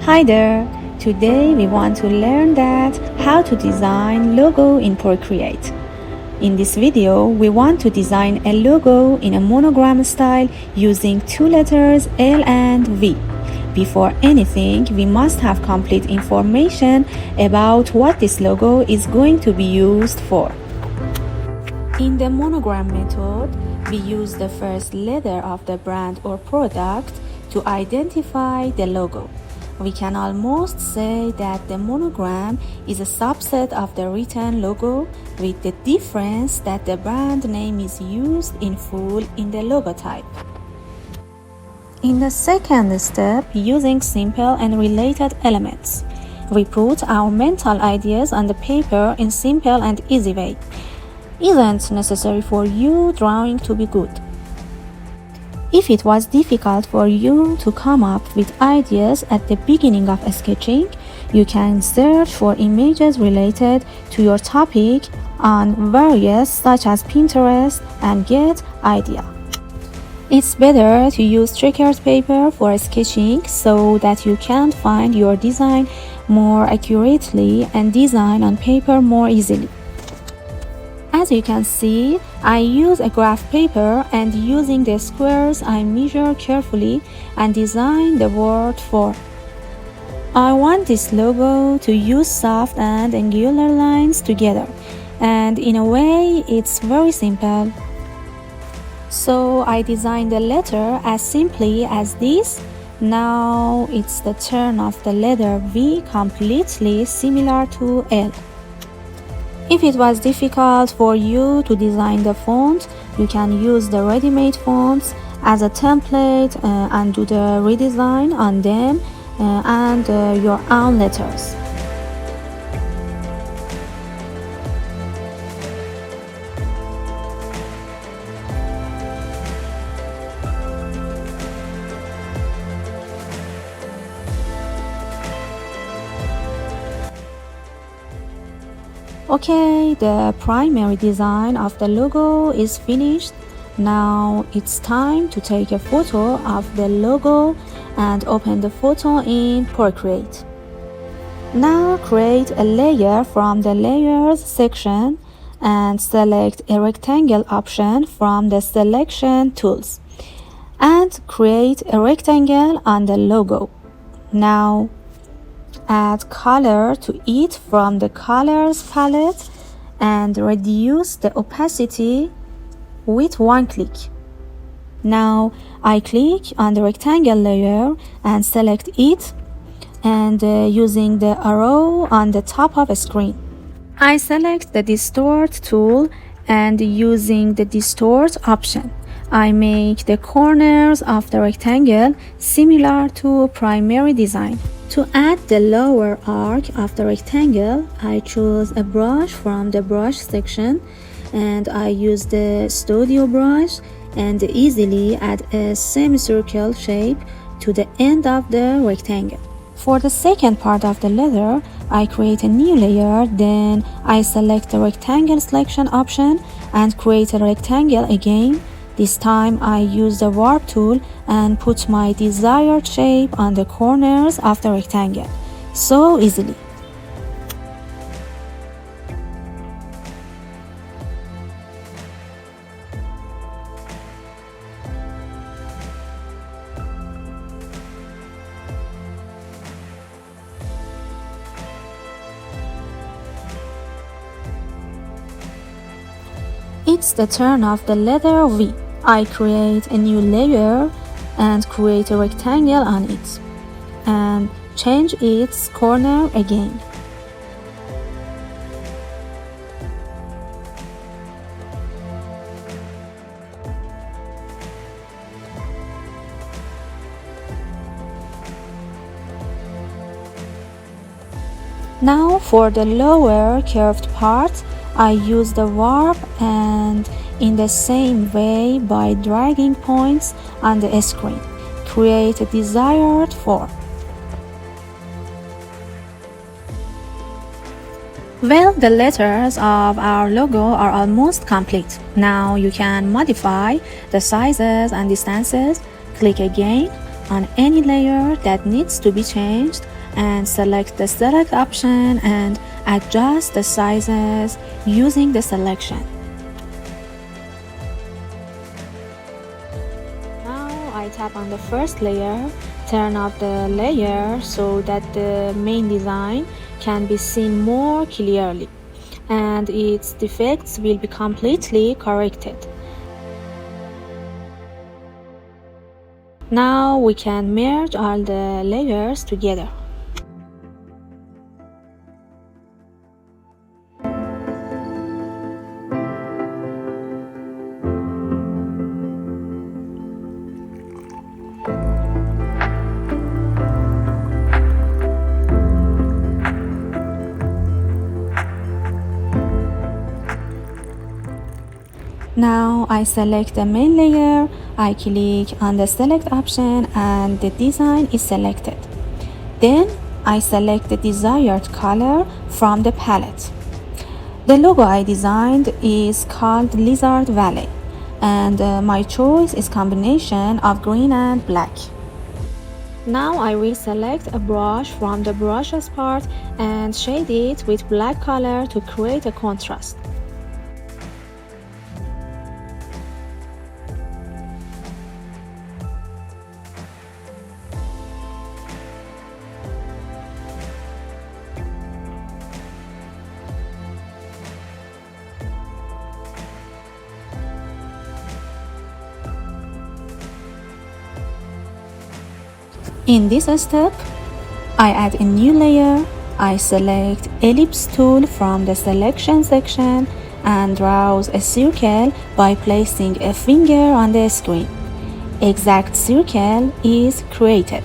Hi there! Today we want to learn how to design logo in Procreate. In this video, we want to design a logo in a monogram style using two letters L and V. Before anything, we must have complete information about what this logo is going to be used for. In the monogram method, we use the first letter of the brand or product to identify the logo. We can almost say that the monogram is a subset of the written logo, with the difference that the brand name is used in full in the logotype. In the second step, using simple and related elements, we put our mental ideas on the paper in simple and easy way. Isn't necessary for you drawing to be good. If it was difficult for you to come up with ideas at the beginning of sketching, you can search for images related to your topic on various such as Pinterest and get idea. It's better to use checkered paper for sketching so that you can find your design more accurately and design on paper more easily. As you can see, I use a graph paper and using the squares I measure carefully and design the word for. I want this logo to use soft and angular lines together, and in a way it's very simple. So I designed the letter as simply as this. Now it's the turn of the letter V, completely similar to L. If it was difficult for you to design the font, you can use the ready-made fonts as a template and do the redesign on them and your own letters. Okay, the primary design of the logo is finished. Now it's time to take a photo of the logo and open the photo in Procreate. Now create a layer from the Layers section and select a rectangle option from the selection tools and create a rectangle on the logo. Now add color to it from the colors palette and reduce the opacity with one click. Now I click on the rectangle layer and select it and using the arrow on the top of a screen. I select the distort tool and using the distort option, I make the corners of the rectangle similar to primary design. To add the lower arc of the rectangle, I choose a brush from the brush section and I use the studio brush and easily add a semicircle shape to the end of the rectangle. For the second part of the letter, I create a new layer, then I select the rectangle selection option and create a rectangle again. This time I use the warp tool and put my desired shape on the corners of the rectangle. So easily. It's the turn of the letter V. I create a new layer and create a rectangle on it and change its corner again. Now for the lower curved part, I use the warp and in the same way by dragging points on the screen, create a desired form. Well, the letters of our logo are almost complete. Now you can modify the sizes and distances. Click again on any layer that needs to be changed and select the select option and adjust the sizes using the selection. Now I tap on the first layer, turn off the layer so that the main design can be seen more clearly and its defects will be completely corrected. Now we can merge all the layers together. Now I select the main layer, I click on the select option and the design is selected. Then I select the desired color from the palette. The logo I designed is called Lizard Valley and my choice is combination of green and black. Now I will select a brush from the brushes part and shade it with black color to create a contrast. In this step, I add a new layer. I select Ellipse tool from the selection section and draw a circle by placing a finger on the screen. Exact circle is created.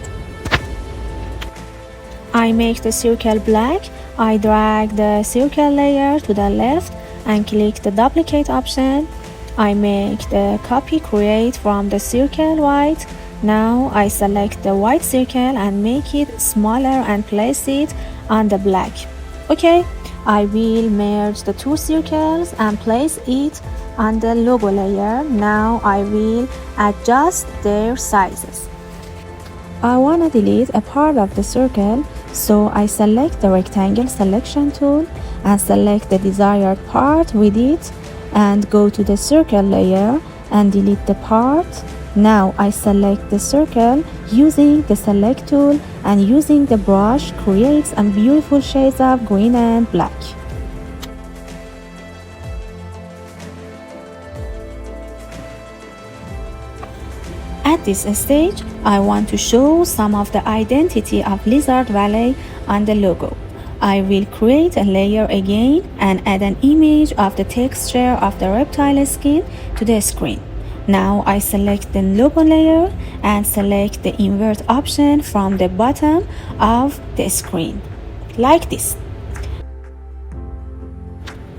I make the circle black. I drag the circle layer to the left and click the duplicate option. I make the copy create from the circle white. Now I select the white circle and make it smaller and place it on the black. Okay, I will merge the two circles and place it on the logo layer. Now I will adjust their sizes. I want to delete a part of the circle, so I select the rectangle selection tool and select the desired part with it and go to the circle layer and delete the part. Now I select the circle using the select tool and using the brush creates some beautiful shades of green and black. At this stage, I want to show some of the identity of Lizard Valley on the logo. I will create a layer again and add an image of the texture of the reptile skin to the screen. Now I select the logo layer and select the invert option from the bottom of the screen, like this.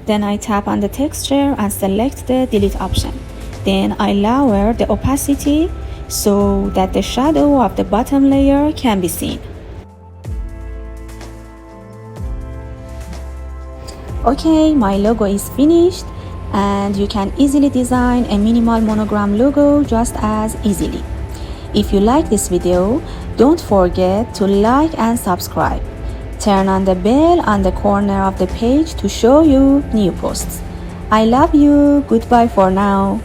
Then I tap on the texture and select the delete option. Then I lower the opacity so that the shadow of the bottom layer can be seen. Okay, my logo is finished and you can easily design a minimal monogram logo just as easily. If you like this video, don't forget to like and subscribe. Turn on the bell on the corner of the page to show you new posts. I love you. Goodbye for now.